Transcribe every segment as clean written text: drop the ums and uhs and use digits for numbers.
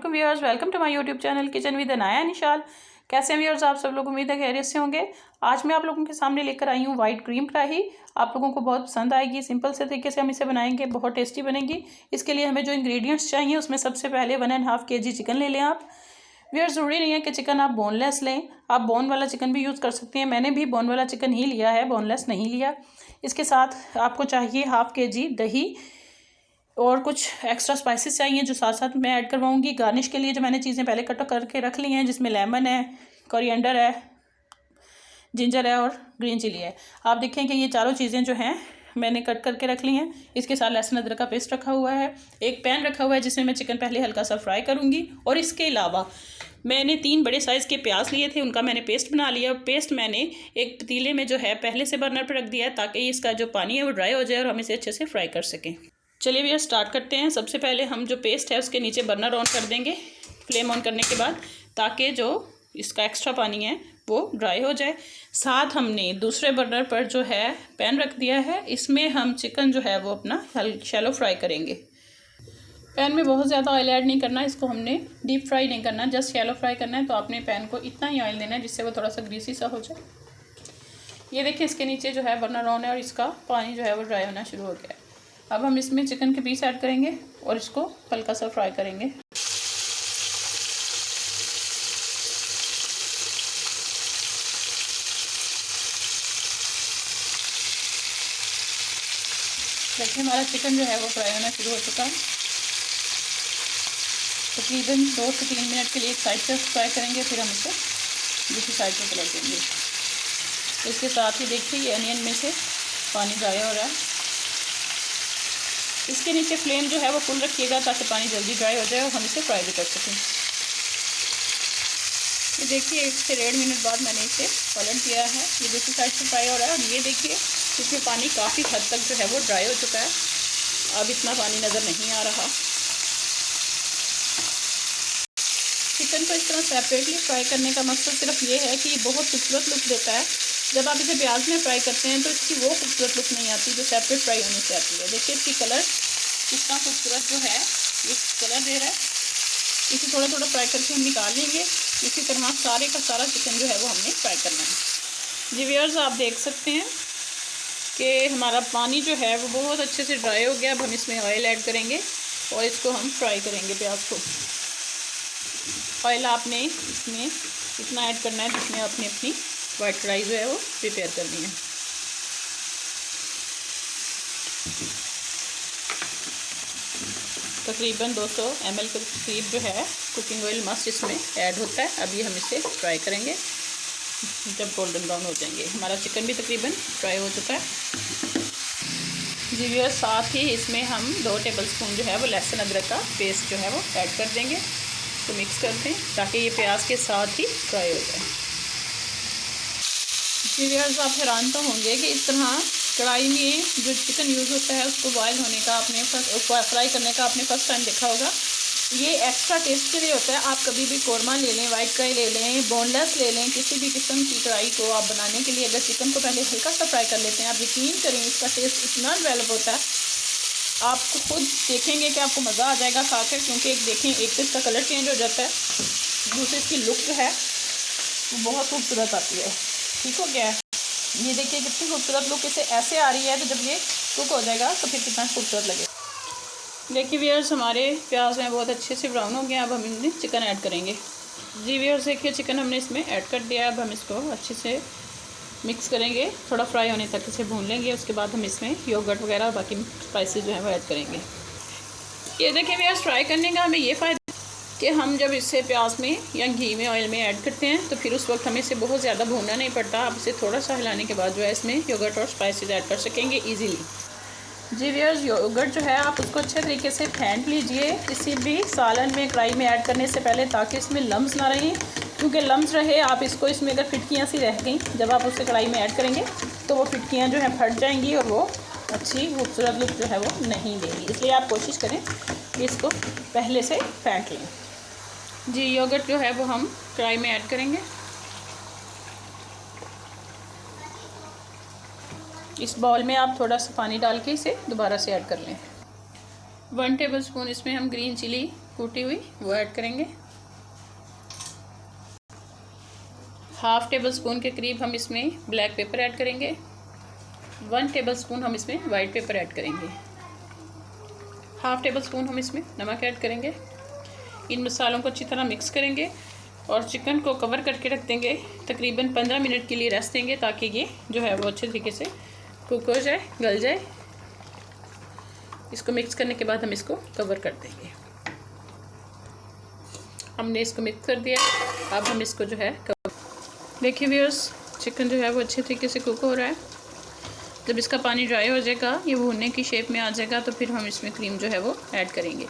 वालेकुम viewers, welcome to my YouTube channel kitchen with Anaya Nishal. कैसे हैं व्यूअर्स आप सब लोग? उम्मीद है खैरियत से होंगे। आज मैं आप लोगों के सामने लेकर आई हूँ वाइट क्रीम कढ़ाई। आप लोगों को बहुत पसंद आएगी। सिंपल से तरीके से हम इसे बनाएंगे, बहुत टेस्टी बनेगी। इसके लिए हमें जो इंग्रेडिएंट्स चाहिए उसमें सबसे पहले 1.5 kg चिकन ले लें आप। व्यूअर्स, ज़रूरी नहीं है कि चिकन आप बोनलेस लें, आप बोन वाला चिकन भी यूज़ कर सकते हैं। मैंने भी बोन वाला चिकन ही लिया है, बोनलेस नहीं लिया। इसके साथ आपको चाहिए 1/2 kg दही और कुछ एक्स्ट्रा स्पाइसेस चाहिए जो साथ साथ मैं ऐड करवाऊंगी। गार्निश के लिए जो मैंने चीज़ें पहले कट करके रख ली हैं, जिसमें लेमन है, कोरिएंडर है, जिंजर है और ग्रीन चिली है। आप देखें कि ये चारों चीज़ें जो हैं मैंने कट करके रख ली हैं। इसके साथ लहसुन अदरक का पेस्ट रखा हुआ है। एक पैन रखा हुआ है जिसमें मैं चिकन पहले हल्का सा फ्राई करूँगी। और इसके अलावा मैंने 3 बड़े साइज़ के प्याज लिए थे, उनका मैंने पेस्ट बना लिया। पेस्ट मैंने एक पतीले में जो है पहले से बर्नर पर रख दिया है ताकि इसका जो पानी है वो ड्राई हो जाए और हम इसे अच्छे से फ्राई कर सकें। चलिए भैया स्टार्ट करते हैं। सबसे पहले हम जो पेस्ट है उसके नीचे बर्नर ऑन कर देंगे, फ्लेम ऑन करने के बाद, ताकि जो इसका एक्स्ट्रा पानी है वो ड्राई हो जाए। साथ हमने दूसरे बर्नर पर जो है पैन रख दिया है, इसमें हम चिकन जो है वो अपना शैलो फ्राई करेंगे। पैन में बहुत ज़्यादा ऑयल ऐड नहीं करना, इसको हमने डीप फ्राई नहीं करना, जस्ट शैलो फ्राई करना है। तो आपने पैन को इतना ही ऑयल देना है जिससे वो थोड़ा सा ग्रीसी सा हो जाए। ये देखिए इसके नीचे जो है बर्नर ऑन है और इसका पानी जो है वो ड्राई होना शुरू हो गया है। अब हम इसमें चिकन के पीस ऐड करेंगे और इसको हल्का सा फ्राई करेंगे। देखिए हमारा चिकन जो है वो फ्राई होना शुरू हो चुका है। तकरीबन 2 से 3 मिनट के लिए एक साइड से फ्राई करेंगे, फिर हम इसे दूसरी साइड पर पलट देंगे। इसके साथ ही देखिए ये अनियन में से पानी ड्राई हो रहा है। इसके नीचे फ्लेम जो है वो फुल रखिएगा ताकि पानी जल्दी ड्राई हो जाए और हम इसे फ्राई भी कर सकें। ये देखिए 1 से 1.5 मिनट बाद मैंने इसे पलट दिया है। ये दूसरी साइड से फ्राई हो रहा है और ये देखिए इसमें पानी काफ़ी हद तक जो है वो ड्राई हो चुका है। अब इतना पानी नज़र नहीं आ रहा। चिकन को इस तरह सेपरेटली फ्राई करने का मकसद सिर्फ ये है कि ये बहुत खूबसूरत लुक देता है। जब आप इसे प्याज में फ्राई करते हैं तो इसकी वो खूबसूरत लुक नहीं आती जो सेपरेट फ्राई होने से आती है। देखिए इसकी कलर कितना खूबसूरत जो है ये कलर दे रहा है। इसे थोड़ा थोड़ा फ्राई करके हम निकाल लेंगे। इसी तरह सारे का सारा चिकन जो है वो हमने फ्राई करना है। जी व्यूअर्स, आप देख सकते हैं कि हमारा पानी जो है वो बहुत अच्छे से ड्राई हो गया। अब हम इसमें ऑयल ऐड करेंगे और इसको हम फ्राई करेंगे प्याज को। ऑयल आपने इसमें इतना ऐड करना है जिसमें आपने अपनी वाइट कढ़ाई जो है वो प्रिपेयर करनी है। तकरीबन 200 ml के करीब जो है कुकिंग ऑयल मस्ट इसमें ऐड होता है। अभी हम इसे फ्राई करेंगे जब गोल्डन ब्राउन हो जाएंगे। हमारा चिकन भी तकरीबन फ्राई हो चुका है। जी व्यूअर्स, साथ ही इसमें हम 2 टेबलस्पून जो है वो लहसुन अदरक का पेस्ट जो है वो ऐड कर देंगे। तो मिक्स करते हैं ताकि ये प्याज के साथ ही फ्राई हो जाए। जी व्यूअर्स, आप हैरान तो होंगे कि इस तरह कढ़ाई में जो चिकन यूज़ होता है उसको बॉयल होने का आपने फ्राई करने का आपने फर्स्ट टाइम देखा होगा। ये एक्स्ट्रा टेस्ट के लिए होता है। आप कभी भी कौरमा ले लें, वाइट कढ़ाई ले लें, बोनलेस ले लें, किसी भी किस्म की कढ़ाई को आप बनाने के लिए अगर चिकन को पहले हल्का सा फ्राई कर लेते हैं, आप यकीन करें इसका टेस्ट इतना डेवलप होता है, आपको खुद देखेंगे कि आपको मज़ा आ जाएगा खाकर। क्योंकि एक देखें, एक तो इसका कलर चेंज हो जाता है, दूसरी इसकी लुक जो है वो बहुत खूबसूरत आती है। ठीक हो गया है। ये देखिए कितनी खूबसूरत लुक इसे ऐसे आ रही है, तो जब ये कुक हो जाएगा तो फिर कितना खूबसूरत लगेगा। देखिए व्यूअर्स, हमारे प्याज हैं बहुत अच्छे से ब्राउन हो गए। अब हम इसमें चिकन ऐड करेंगे। जी व्यूअर्स, देखिए चिकन हमने इसमें ऐड कर दिया। अब हम इसको अच्छे से मिक्स करेंगे, थोड़ा फ्राई होने तक इसे भून लेंगे। उसके बाद हम इसमें योगर्ट वगैरह बाकी स्पाइसेस जो है वो ऐड करेंगे। ये देखिए व्यूअर्स, फ्राई करने का हमें ये फ़ायदा कि हम जब इसे प्याज में या घी में ऑयल में ऐड करते हैं तो फिर उस वक्त हमें इसे बहुत ज़्यादा भूनना नहीं पड़ता। आप इसे थोड़ा सा हिलाने के बाद जो है इसमें योगर्ट और स्पाइसेस ऐड कर सकेंगे ईजीली। जी व्यूअर्स, योगर्ट जो है आप उसको अच्छे तरीके से फेंट लीजिए किसी भी सालन में, कढ़ाई में ऐड करने से पहले, ताकि इसमें लम्स ना रहें। क्योंकि लम्स रहे आप इसको इसमें अगर फिटकियाँ सी रह गई जब आप उसे कढ़ाई में ऐड करेंगे तो वो फिटकियाँ जो हैं फट जाएंगी और वो अच्छी खूबसूरत लुक जो है वो नहीं देगी। इसलिए आप कोशिश करें कि इसको पहले से फेंट लें। जी योगर्ट जो है वो हम कढ़ाई में ऐड करेंगे। इस बाउल में आप थोड़ा सा पानी डाल के इसे दोबारा से ऐड कर लें। 1 टेबलस्पून इसमें हम ग्रीन चिली कूटी हुई वो ऐड करेंगे। हाफ टेबल स्पून के करीब हम इसमें ब्लैक पेपर ऐड करेंगे। 1 टेबल स्पून हम इसमें वाइट पेपर ऐड करेंगे। हाफ टेबल स्पून हम इसमें नमक ऐड करेंगे। इन मसालों को अच्छी तरह मिक्स करेंगे और चिकन को कवर करके रख देंगे। तकरीबन 15 मिनट के लिए रेस्ट देंगे ताकि ये जो है वो अच्छे तरीके से कुक हो जाए, गल जाए। इसको मिक्स करने के बाद हम इसको कवर कर देंगे। हमने इसको मिक्स कर दिया। अब हम इसको जो है देखिए व्यूअर्स, चिकन जो है वो अच्छे तरीके से कुक हो रहा है। जब इसका पानी ड्राई हो जाएगा, ये भुनने की शेप में आ जाएगा, तो फिर हम इसमें क्रीम जो है वो ऐड करेंगे।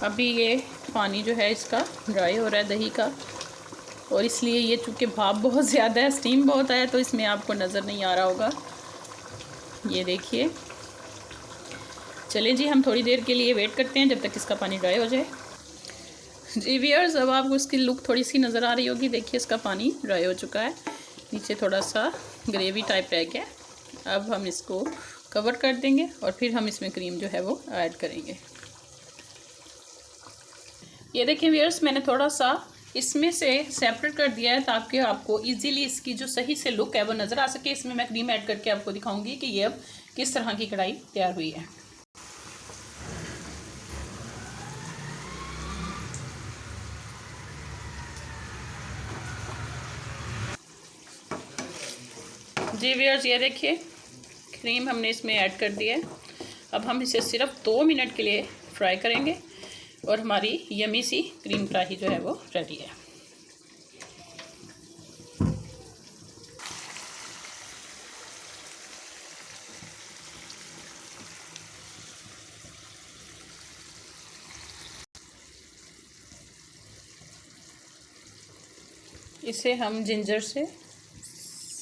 अभी ये पानी जो है इसका ड्राई हो रहा है दही का, और इसलिए ये चूँकि भाप बहुत ज़्यादा है, स्टीम बहुत है, तो इसमें आपको नज़र नहीं आ रहा होगा। ये देखिए। चलें जी, हम थोड़ी देर के लिए वेट करते हैं जब तक इसका पानी ड्राई हो जाए। जी व्यूअर्स, अब आपको इसकी लुक थोड़ी सी नज़र आ रही होगी। देखिए इसका पानी ड्राई हो चुका है, नीचे थोड़ा सा ग्रेवी टाइप रह गया। अब हम इसको कवर कर देंगे और फिर हम इसमें क्रीम जो है वो ऐड करेंगे। ये देखिए व्यूअर्स, मैंने थोड़ा सा इसमें से सेपरेट कर दिया है ताकि आपको इजीली इसकी जो सही से लुक है वो नज़र आ सके। इसमें मैं क्रीम ऐड करके आपको दिखाऊंगी कि ये अब किस तरह की कढ़ाई तैयार हुई है। जी व्यूअर्स, ये देखिए क्रीम हमने इसमें ऐड कर दिया है। अब हम इसे सिर्फ 2 मिनट के लिए फ्राई करेंगे और हमारी यमी सी क्रीम कढ़ाई जो है वो रेडी है। इसे हम जिंजर से,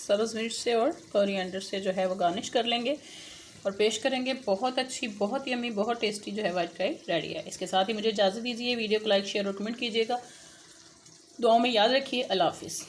सब्ज़ मिर्च से और कोरिएंडर से जो है वो गार्निश कर लेंगे और पेश करेंगे। बहुत अच्छी, बहुत यम्मी, बहुत टेस्टी जो है वाइट कढ़ाई रेडी है। इसके साथ ही मुझे इजाज़त दीजिए। वीडियो को लाइक, शेयर और कमेंट कीजिएगा। दुआओं में याद रखिए। अल्लाह हाफिज़।